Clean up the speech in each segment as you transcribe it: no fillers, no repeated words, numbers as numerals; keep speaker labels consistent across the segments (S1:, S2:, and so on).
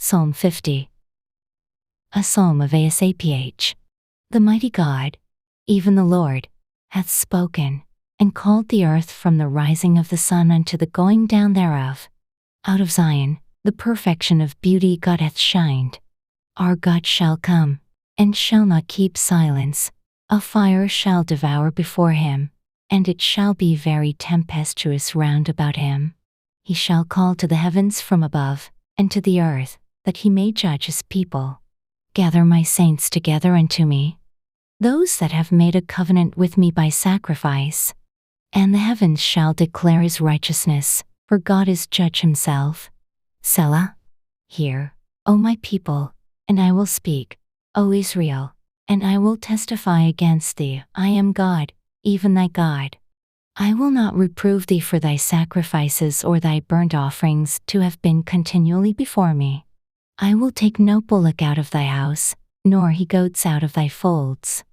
S1: Psalm 50. A psalm of Asaph. The mighty God, even the Lord, hath spoken, and called the earth from the rising of the sun unto the going down thereof. Out of Zion, the perfection of beauty God hath shined. Our God shall come, and shall not keep silence. A fire shall devour before him, and it shall be very tempestuous round about him. He shall call to the heavens from above, and to the earth, that he may judge his people. Gather my saints together unto me, those that have made a covenant with me by sacrifice. And the heavens shall declare his righteousness, for God is judge himself. Selah. Hear, O my people, and I will speak, O Israel, and I will testify against thee. I am God, even thy God. I will not reprove thee for thy sacrifices or thy burnt offerings to have been continually before me. I will take no bullock out of thy house, nor he goats out of thy folds.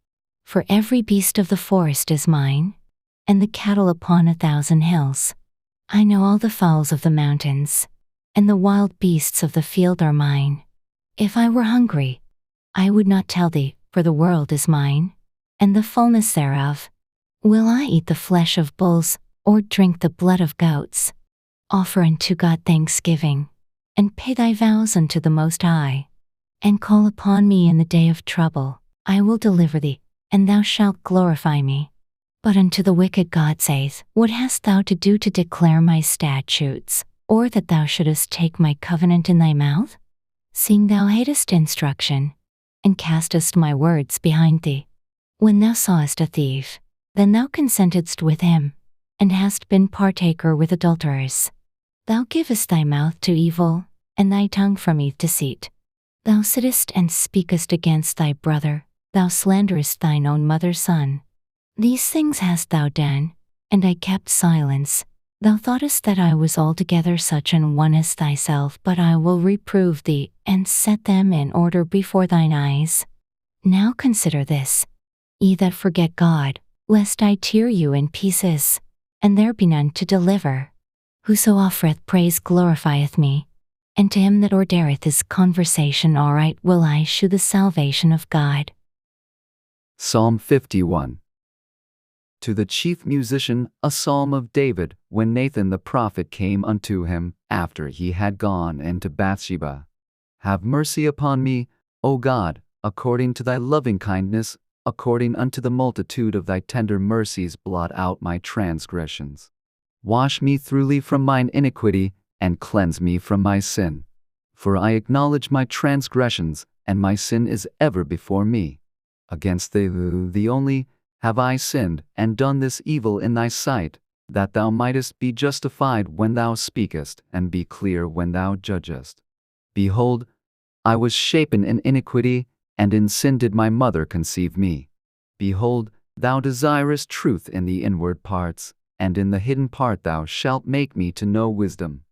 S1: For every beast of the forest is mine, and the cattle upon 1,000 hills. I know all the fowls of the mountains, and the wild beasts of the field are mine. If I were hungry, I would not tell thee, for the world is mine, and the fullness thereof. Will I eat the flesh of bulls, or drink the blood of goats? Offer unto God thanksgiving, and pay thy vows unto the Most High. And call upon me in the day of trouble. I will deliver thee, and thou shalt glorify me. But unto the wicked God saith, What hast thou to do to declare my statutes, or that thou shouldest take my covenant in thy mouth? Seeing thou hatest instruction, and castest my words behind thee. When thou sawest a thief, then thou consentedst with him, and hast been partaker with adulterers. Thou givest thy mouth to evil, and thy tongue frommeth deceit. Thou sittest and speakest against thy brother, thou slanderest thine own mother's son. These things hast thou done, and I kept silence. Thou thoughtest that I was altogether such an one as thyself, but I will reprove thee, and set them in order before thine eyes. Now consider this, ye that forget God, lest I tear you in pieces, and there be none to deliver. Whoso offereth praise glorifieth me, and to him that ordereth his conversation aright will I shew the salvation of God.
S2: Psalm 51. To the chief musician, a psalm of David, when Nathan the prophet came unto him, after he had gone into Bathsheba. Have mercy upon me, O God, according to thy loving kindness, according unto the multitude of thy tender mercies blot out my transgressions. Wash me thoroughly from mine iniquity, and cleanse me from my sin. For I acknowledge my transgressions, and my sin is ever before me. Against thee only have I sinned, and done this evil in thy sight, that thou mightest be justified when thou speakest, and be clear when thou judgest. Behold, I was shapen in iniquity, and in sin did my mother conceive me. Behold, thou desirest truth in the inward parts, and in the hidden part thou shalt make me to know wisdom.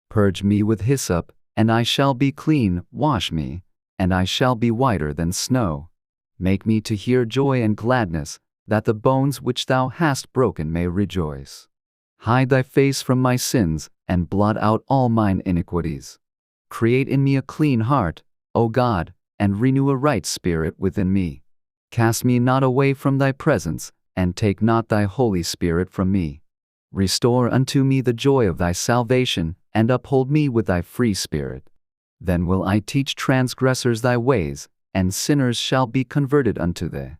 S2: Purge me with hyssop, and I shall be clean. Wash me, and I shall be whiter than snow. Make me to hear joy and gladness, that the bones which thou hast broken may rejoice. Hide thy face from my sins, and blot out all mine iniquities. Create in me a clean heart, O God, and renew a right spirit within me. Cast me not away from thy presence, and take not thy Holy Spirit from me. Restore unto me the joy of thy salvation, and uphold me with thy free spirit. Then will I teach transgressors thy ways, and sinners shall be converted unto thee.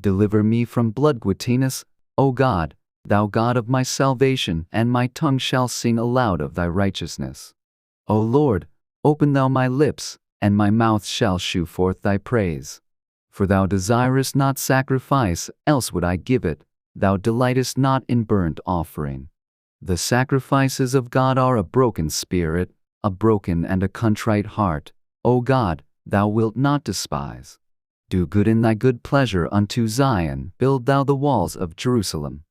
S2: Deliver me from bloodguiltiness, O God, thou God of my salvation, and my tongue shall sing aloud of thy righteousness. O Lord, open thou my lips, and my mouth shall shew forth thy praise. For thou desirest not sacrifice, else would I give it. Thou delightest not in burnt offering. The sacrifices of God are a broken spirit, a broken and a contrite heart. O God, thou wilt not despise. Do good in thy good pleasure unto Zion, build thou the walls of Jerusalem.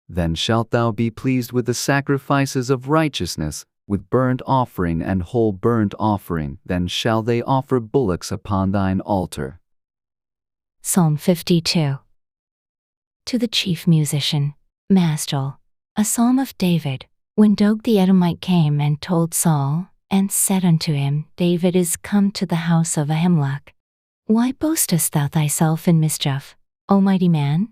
S2: Then shalt thou be pleased with the sacrifices of righteousness, with burnt offering and whole burnt offering. Then shall they offer bullocks upon thine altar.
S1: Psalm 52. To the chief musician, Mastal, a psalm of David, when Dog the Edomite came and told Saul, and said unto him, David is come to the house of Ahimelech. Why boastest thou thyself in mischief, O mighty man?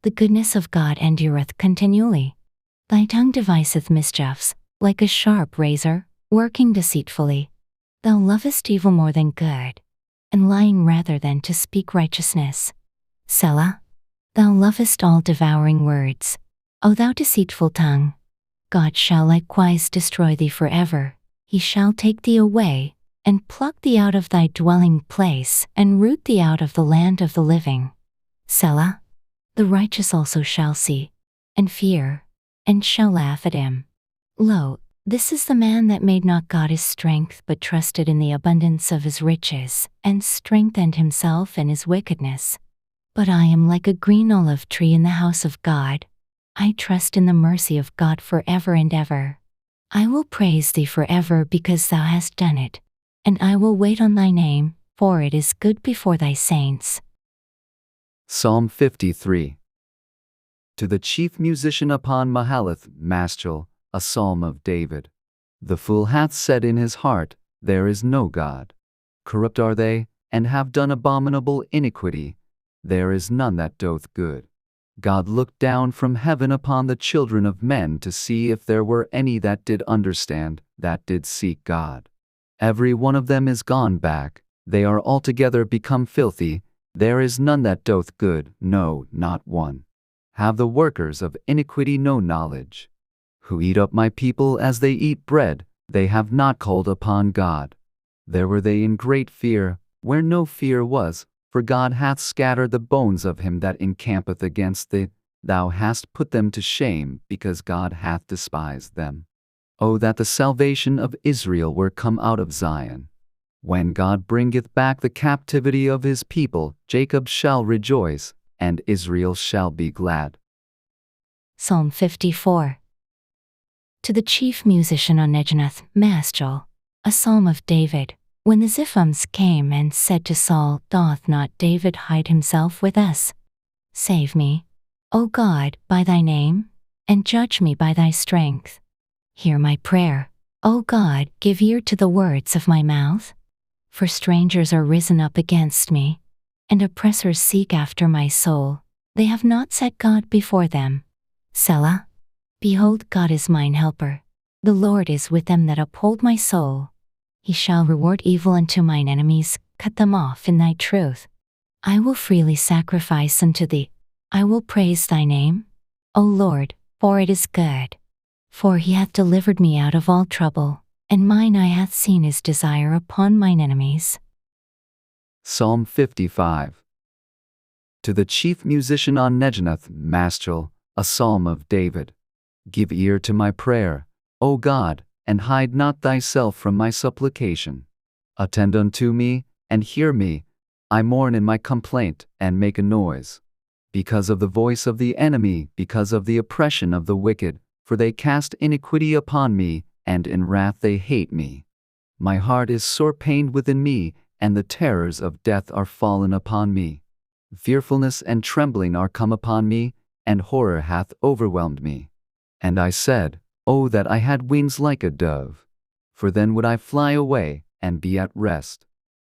S1: The goodness of God endureth continually. Thy tongue deviseth mischiefs, like a sharp razor, working deceitfully. Thou lovest evil more than good, and lying rather than to speak righteousness. Selah. Thou lovest all devouring words, O thou deceitful tongue. God shall likewise destroy thee forever. He shall take thee away, and pluck thee out of thy dwelling place, and root thee out of the land of the living. Selah. The righteous also shall see, and fear, and shall laugh at him. Lo, this is the man that made not God his strength, but trusted in the abundance of his riches, and strengthened himself in his wickedness. But I am like a green olive tree in the house of God. I trust in the mercy of God forever and ever. I will praise thee forever because thou hast done it, and I will wait on thy name, for it is good before thy saints.
S2: Psalm 53. To the chief musician upon Mahalath Maschil, a psalm of David. The fool hath said in his heart, There is no God. Corrupt are they, and have done abominable iniquity. There is none that doth good. God looked down from heaven upon the children of men to see if there were any that did understand, that did seek God. Every one of them is gone back, they are altogether become filthy. There is none that doth good, no, not one. Have the workers of iniquity no knowledge? Who eat up my people as they eat bread, they have not called upon God. There were they in great fear, where no fear was, for God hath scattered the bones of him that encampeth against thee. Thou hast put them to shame, because God hath despised them. O that the salvation of Israel were come out of Zion! When God bringeth back the captivity of his people, Jacob shall rejoice, and Israel shall be glad.
S1: Psalm 54. To the chief musician on Neginoth Maschil, a psalm of David. When the Ziphims came and said to Saul, Doth not David hide himself with us? Save me, O God, by thy name, and judge me by thy strength. Hear my prayer, O God, give ear to the words of my mouth. For strangers are risen up against me, and oppressors seek after my soul. They have not set God before them. Selah. Behold, God is mine helper. The Lord is with them that uphold my soul. He shall reward evil unto mine enemies, cut them off in thy truth. I will freely sacrifice unto thee. I will praise thy name, O Lord, for it is good. For he hath delivered me out of all trouble, and mine eye hath seen his desire upon mine enemies.
S2: Psalm 55. To the chief musician on Neginoth Maschil, a psalm of David. Give ear to my prayer, O God, and hide not thyself from my supplication. Attend unto me, and hear me. I mourn in my complaint, and make a noise. Because of the voice of the enemy, because of the oppression of the wicked, for they cast iniquity upon me, and in wrath they hate me. My heart is sore pained within me, and the terrors of death are fallen upon me. Fearfulness and trembling are come upon me, and horror hath overwhelmed me. And I said, O that I had wings like a dove! For then would I fly away, and be at rest.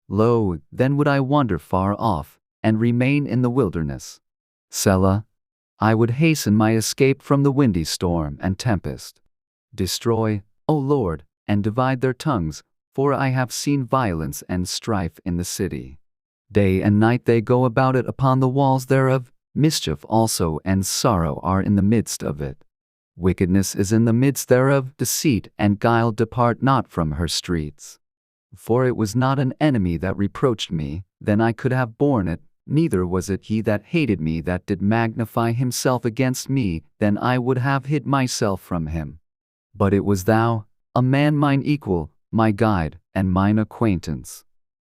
S2: Lo, then would I wander far off, and remain in the wilderness. Selah. I would hasten my escape from the windy storm and tempest. Destroy, O Lord, and divide their tongues, for I have seen violence and strife in the city. Day and night they go about it upon the walls thereof, mischief also and sorrow are in the midst of it. Wickedness is in the midst thereof, deceit and guile depart not from her streets. For it was not an enemy that reproached me, then I could have borne it, neither was it he that hated me that did magnify himself against me, then I would have hid myself from him. But it was thou, a man mine equal, my guide, and mine acquaintance.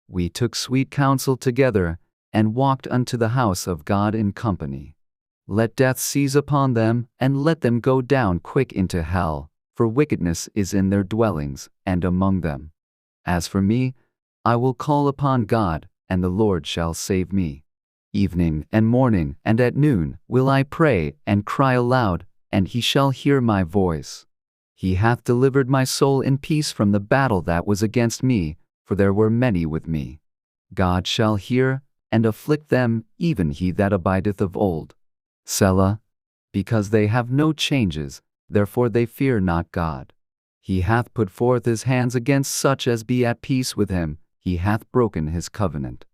S2: We took sweet counsel together, and walked unto the house of God in company. Let death seize upon them, and let them go down quick into hell, for wickedness is in their dwellings, and among them. As for me, I will call upon God, and the Lord shall save me. Evening and morning and at noon will I pray and cry aloud, and he shall hear my voice. He hath delivered my soul in peace from the battle that was against me, for there were many with me. God shall hear, and afflict them, even he that abideth of old. Selah. Because they have no changes, therefore they fear not God. He hath put forth his hands against such as be at peace with him, he hath broken his covenant.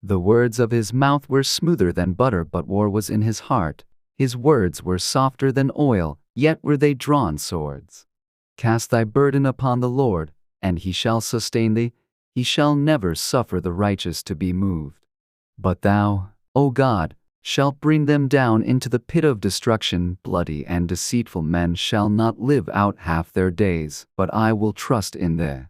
S2: The words of his mouth were smoother than butter, but war was in his heart. His words were softer than oil, yet were they drawn swords. Cast thy burden upon the Lord, and he shall sustain thee. He shall never suffer the righteous to be moved. But thou, O God, shalt bring them down into the pit of destruction. Bloody and deceitful men shall not live out half their days, but I will trust in thee.